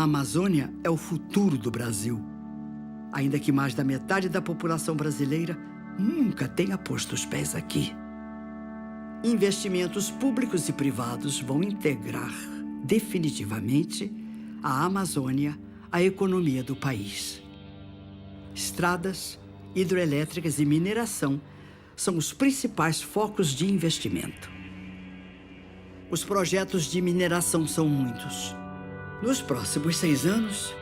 Amazônia é o futuro do Brasil. Ainda que mais da metade da população brasileira nunca tenha posto os pés aqui. Investimentos públicos e privados vão integrar definitivamente a Amazônia à economia do país. Estradas, hidrelétricas e mineração são os principais focos de investimento. Os projetos de mineração são muitos. Nos próximos 6 anos,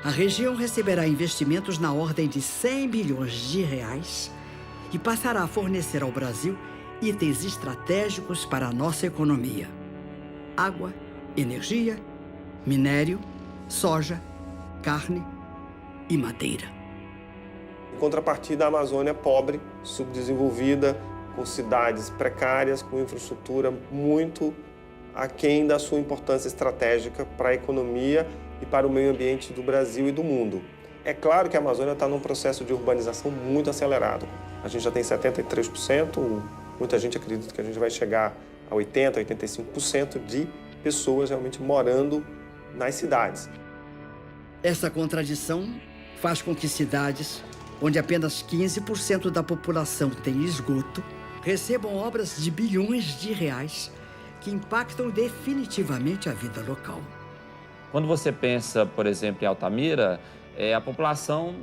a região receberá investimentos na ordem de 100 bilhões de reais e passará a fornecer ao Brasil itens estratégicos para a nossa economia: água, energia, minério, soja, carne e madeira. Em contrapartida, a Amazônia é pobre, subdesenvolvida, com cidades precárias, com infraestrutura muito aquém da sua importância estratégica para a economia e para o meio ambiente do Brasil e do mundo. É claro que a Amazônia está num processo de urbanização muito acelerado. A gente já tem 73%, muita gente acredita que a gente vai chegar a 80%, 85% de pessoas realmente morando nas cidades. Essa contradição faz com que cidades onde apenas 15% da população tem esgoto recebam obras de bilhões de reais que impactam definitivamente a vida local. Quando você pensa, por exemplo, em Altamira, a população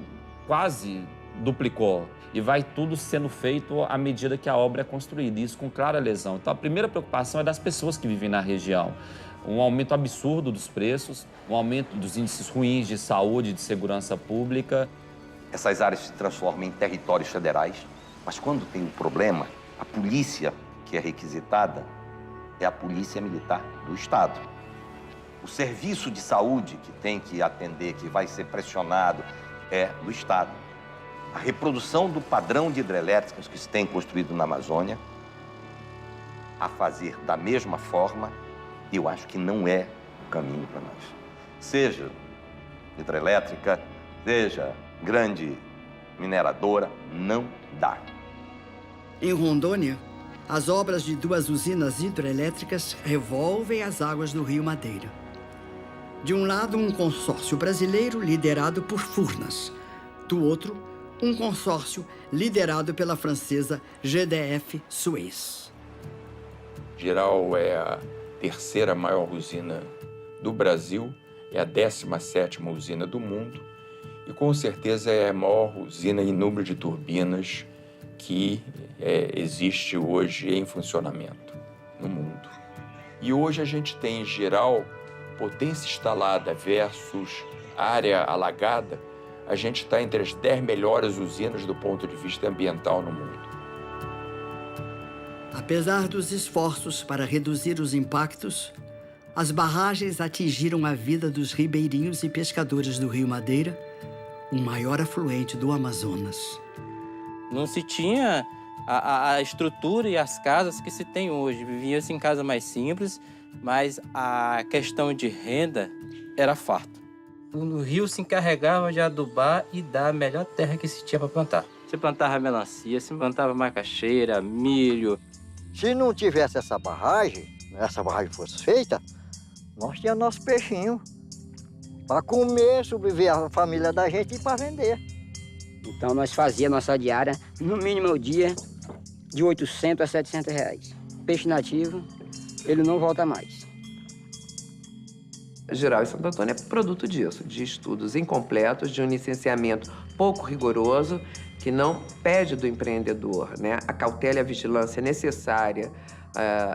quase duplicou e vai tudo sendo feito à medida que a obra é construída, isso com clara lesão. Então, a primeira preocupação é das pessoas que vivem na região. Um aumento absurdo dos preços, um aumento dos índices ruins de saúde e de segurança pública. Essas áreas se transformam em territórios federais, mas quando tem um problema, a polícia que é requisitada é a polícia militar do Estado. O serviço de saúde que tem que atender, que vai ser pressionado, é do Estado. A reprodução do padrão de hidrelétricas que se tem construído na Amazônia, a fazer da mesma forma, eu acho que não é o caminho para nós. Seja hidrelétrica, seja grande mineradora, não dá. Em Rondônia, as obras de 2 usinas hidrelétricas revolvem as águas do Rio Madeira. De um lado, um consórcio brasileiro liderado por Furnas. Do outro, um consórcio liderado pela francesa GDF Suez. Jirau é a 3ª maior usina do Brasil, é a 17ª usina do mundo e com certeza é a maior usina em número de turbinas que existe hoje em funcionamento no mundo. E hoje a gente tem em Jirau potência instalada versus área alagada, a gente está entre as 10 melhores usinas do ponto de vista ambiental no mundo. Apesar dos esforços para reduzir os impactos, as barragens atingiram a vida dos ribeirinhos e pescadores do Rio Madeira, o maior afluente do Amazonas. Não se tinha a estrutura e as casas que se tem hoje. Vivia-se em casa mais simples, mas a questão de renda era farta. O rio se encarregava de adubar e dar a melhor terra que se tinha para plantar. Você plantava melancia, você plantava macaxeira, milho. Se não tivesse essa barragem fosse feita, nós tínhamos nosso peixinho para comer, sobreviver a família da gente e para vender. Então nós fazíamos nossa diária, no mínimo ao dia, de 800 a 700 reais. Peixe nativo, ele não volta mais. Jirau e Santo Antônio é produto disso, de estudos incompletos, de um licenciamento pouco rigoroso, que não pede do empreendedor, né, a cautela e a vigilância necessária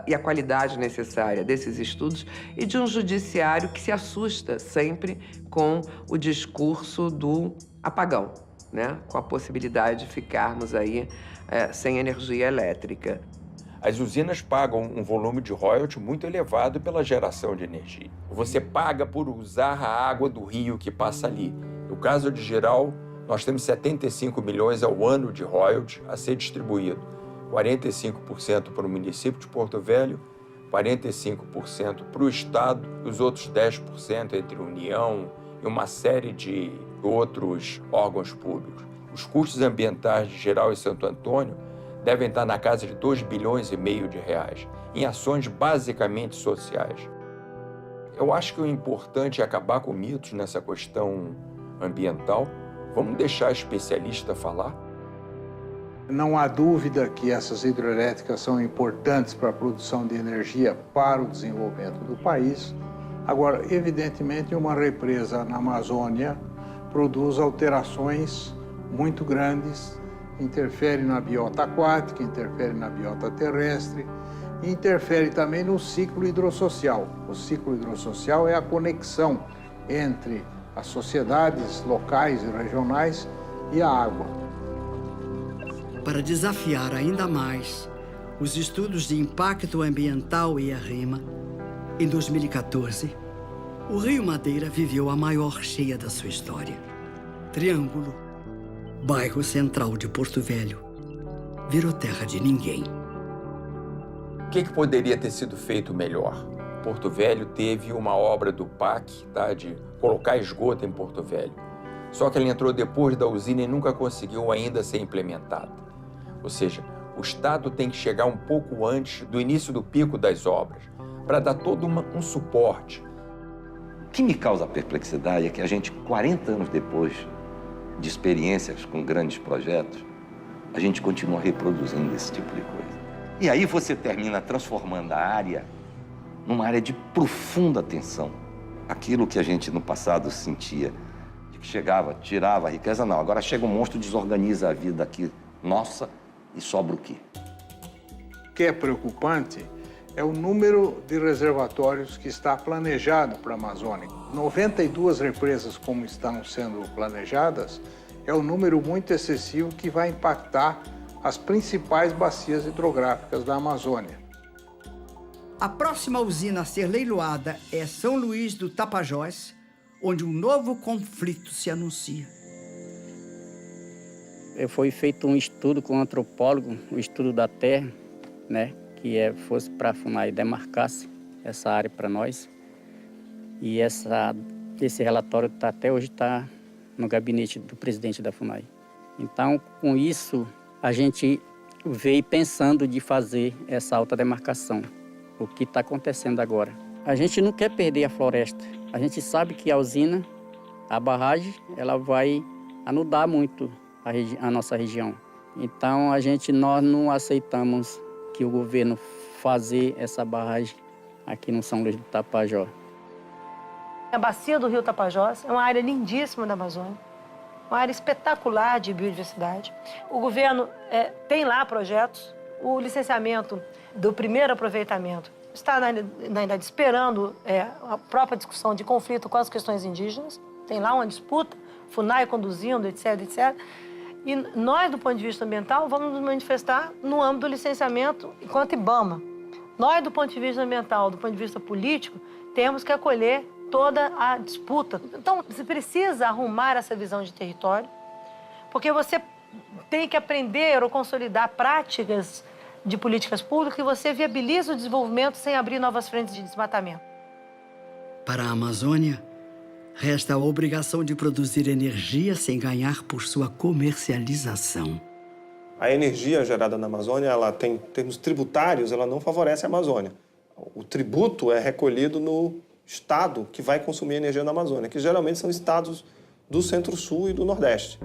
e a qualidade necessária desses estudos, e de um judiciário que se assusta sempre com o discurso do apagão, né, com a possibilidade de ficarmos aí sem energia elétrica. As usinas pagam um volume de royalty muito elevado pela geração de energia. Você paga por usar a água do rio que passa ali. No caso de Jirau, nós temos 75 milhões ao ano de royalty a ser distribuído. 45% para o município de Porto Velho, 45% para o Estado, e os outros 10% entre União e uma série de outros órgãos públicos. Os custos ambientais de Jirau e Santo Antônio devem estar na casa de 2,5 bilhões de reais, em ações basicamente sociais. Eu acho que o importante é acabar com mitos nessa questão ambiental. Vamos deixar especialista falar. Não há dúvida que essas hidrelétricas são importantes para a produção de energia para o desenvolvimento do país. Agora, evidentemente, uma represa na Amazônia produz alterações muito grandes, interfere na biota aquática, interfere na biota terrestre, e interfere também no ciclo hidrossocial. O ciclo hidrossocial é a conexão entre as sociedades locais e regionais e a água. Para desafiar ainda mais os estudos de impacto ambiental e a RIMA, em 2014, o Rio Madeira viveu a maior cheia da sua história. Triângulo, bairro central de Porto Velho, virou terra de ninguém. O que poderia ter sido feito melhor? Porto Velho teve uma obra do PAC, de colocar esgoto em Porto Velho. Só que ele entrou depois da usina e nunca conseguiu ainda ser implementada. Ou seja, o Estado tem que chegar um pouco antes do início do pico das obras, para dar todo um suporte. O que me causa perplexidade é que a gente, 40 anos depois de experiências com grandes projetos, a gente continua reproduzindo esse tipo de coisa. E aí você termina transformando a área numa área de profunda tensão. Aquilo que a gente no passado sentia, de que chegava, tirava a riqueza, não. Agora chega um monstro, desorganiza a vida aqui nossa e sobra o quê? O que é preocupante é o número de reservatórios que está planejado para a Amazônia. 92 represas, como estão sendo planejadas, é um número muito excessivo que vai impactar as principais bacias hidrográficas da Amazônia. A próxima usina a ser leiloada é São Luís do Tapajós, onde um novo conflito se anuncia. Foi feito um estudo com um antropólogo, o estudo da terra, que fosse para a FUNAI demarcasse essa área para nós. E esse relatório até hoje está no gabinete do presidente da FUNAI. Então, com isso, a gente veio pensando de fazer essa alta demarcação, o que está acontecendo agora. A gente não quer perder a floresta. A gente sabe que a usina, a barragem, ela vai anudar muito a nossa região. Então, nós não aceitamos que o governo fazer essa barragem aqui no São Luís do Tapajós. A bacia do Rio Tapajós é uma área lindíssima da Amazônia, uma área espetacular de biodiversidade. O governo tem lá projetos, o licenciamento do primeiro aproveitamento está ainda esperando a própria discussão de conflito com as questões indígenas. Tem lá uma disputa, FUNAI conduzindo, etc, etc. E nós, do ponto de vista ambiental, vamos nos manifestar no âmbito do licenciamento enquanto IBAMA. Nós, do ponto de vista ambiental, do ponto de vista político, temos que acolher toda a disputa. Então, você precisa arrumar essa visão de território, porque você tem que aprender ou consolidar práticas de políticas públicas que você viabiliza o desenvolvimento sem abrir novas frentes de desmatamento. Para a Amazônia, resta a obrigação de produzir energia sem ganhar por sua comercialização. A energia gerada na Amazônia, ela tem, em termos tributários, ela não favorece a Amazônia. O tributo é recolhido no estado que vai consumir energia na Amazônia, que geralmente são estados do Centro-Sul e do Nordeste.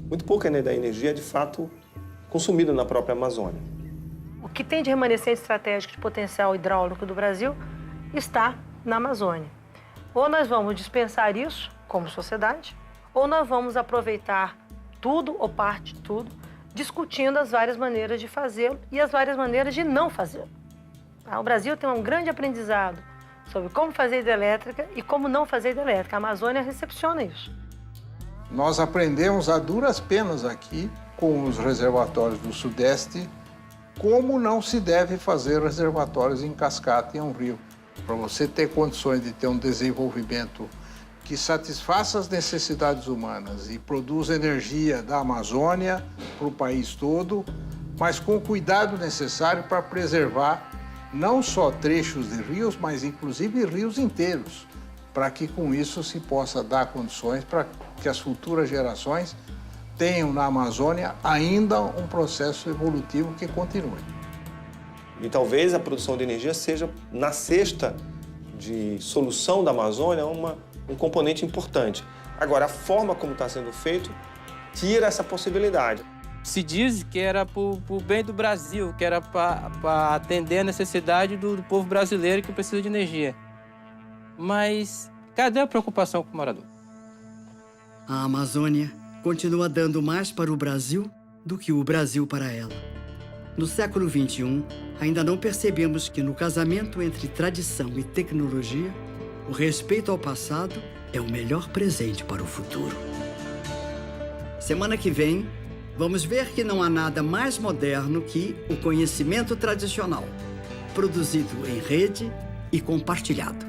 Muito pouca da energia é, de fato, consumida na própria Amazônia. O que tem de remanescente estratégico de potencial hidráulico do Brasil está na Amazônia. Ou nós vamos dispensar isso como sociedade, ou nós vamos aproveitar tudo ou parte de tudo, discutindo as várias maneiras de fazê-lo e as várias maneiras de não fazê-lo. O Brasil tem um grande aprendizado sobre como fazer hidrelétrica e como não fazer hidrelétrica. A Amazônia recepciona isso. Nós aprendemos a duras penas aqui, com os reservatórios do Sudeste, como não se deve fazer reservatórios em cascata em um rio. Para você ter condições de ter um desenvolvimento que satisfaça as necessidades humanas e produza energia da Amazônia para o país todo, mas com o cuidado necessário para preservar não só trechos de rios, mas inclusive rios inteiros, para que com isso se possa dar condições para que as futuras gerações tenham na Amazônia ainda um processo evolutivo que continue. E talvez a produção de energia seja na cesta de solução da Amazônia é um componente importante. Agora, a forma como está sendo feito tira essa possibilidade. Se diz que era para o bem do Brasil, que era para atender a necessidade do povo brasileiro que precisa de energia. Mas cadê a preocupação com o morador? A Amazônia continua dando mais para o Brasil do que o Brasil para ela. No século XXI, ainda não percebemos que no casamento entre tradição e tecnologia, o respeito ao passado é o melhor presente para o futuro. Semana que vem, vamos ver que não há nada mais moderno que o conhecimento tradicional, produzido em rede e compartilhado.